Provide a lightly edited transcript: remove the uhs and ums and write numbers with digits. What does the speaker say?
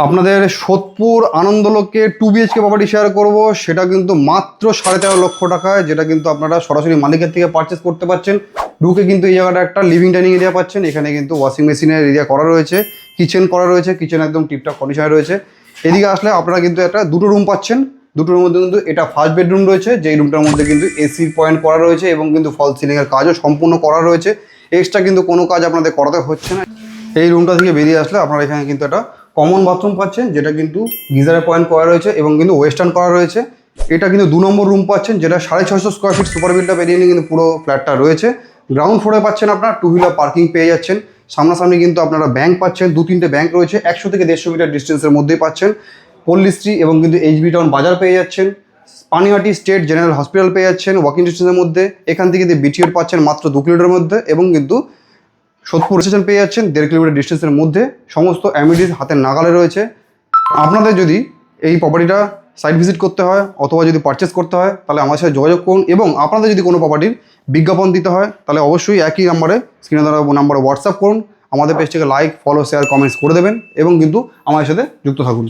আপনাদের Sodepur আনন্দলোকে 2 BHK property share করব, সেটা কিন্তু মাত্র 13.5 লক্ষ টাকায়, যেটা কিন্তু আপনারা সরাসরি মালিকের থেকে পারচেস করতে পারছেন। ঢুকে কিন্তু এই জায়গাটা একটা লিভিং ডাইনিং এরিয়া পাচ্ছেন। এখানে কিন্তু ওয়াশিং মেশিনের এরিয়া করা রয়েছে, কিচেন করা রয়েছে, কিচেন একদম টিপটপ কন্ডিশনে রয়েছে। এদিকে আসলে আপনারা কিন্তু একটা দুটো রুম পাচ্ছেন। দুটোর মধ্যে কিন্তু এটা ফার্স্ট বেডরুম রয়েছে, যেই রুমটার মধ্যে কিন্তু এসির পয়েন্ট করা রয়েছে এবং কিন্তু ফল সিলিংয়ের কাজও সম্পূর্ণ করা রয়েছে। এক্সট্রা কিন্তু কোনো কাজ আপনাদের করাতে হচ্ছে না। এই রুমটা থেকে বেরিয়ে আসলে আপনারা এখানে কিন্তু একটা কমন বাথরুম পাচ্ছেন, যেটা কিন্তু গিজারের পয়েন্ট করা রয়েছে এবং কিন্তু ওয়েস্টার্ন করা রয়েছে। এটা কিন্তু 2 নম্বর রুম পাচ্ছেন, যেটা 650 স্কোয়ার ফিট সুপার বিলটা পেরিয়ে নিয়ে কিন্তু পুরো ফ্ল্যাটটা রয়েছে। গ্রাউন্ড ফ্লোরে পাচ্ছেন আপনার 2 হুইলার পার্কিং পেয়ে যাচ্ছেন। সামনাসামনি কিন্তু আপনারা ব্যাংক পাচ্ছেন, 2-3টে ব্যাংক রয়েছে, 100 থেকে 150 মিটার ডিস্টেন্সের মধ্যেই পাচ্ছেন। পল্লিশ্রী এবং কিন্তু HB টাউন বাজার পেয়ে যাচ্ছেন। পানিহাটি স্টেট জেনারেল হসপিটাল পেয়ে যাচ্ছেন ওয়াকিং ডিস্টেন্সের মধ্যে। এখান থেকে কিন্তু BTR পাচ্ছেন মাত্র 2 কিলোমিটারের মধ্যে এবং কিন্তু সোদপুর স্টেশন পেয়ে যাচ্ছেন 1.5 কিলোমিটার ডিস্টেন্সের মধ্যে। সমস্ত অ্যামিনিটিস হাতের নাগালে রয়েছে। আপনাদের যদি এই প্রপার্টিটা সাইট ভিজিট করতে হয় অথবা যদি পারচেস করতে হয়, তাহলে আমার সাথে যোগাযোগ করুন। এবং আপনাদের যদি কোনো প্রপার্টির বিজ্ঞাপন দিতে হয়, তাহলে অবশ্যই একই নাম্বারে, স্ক্রিনে দেওয়া নাম্বারে হোয়াটসঅ্যাপ করুন। আমাদের পেজটিকে লাইক, ফলো, শেয়ার, কমেন্টস করে দেবেন এবং কিন্তু আমাদের সাথে যুক্ত থাকুন।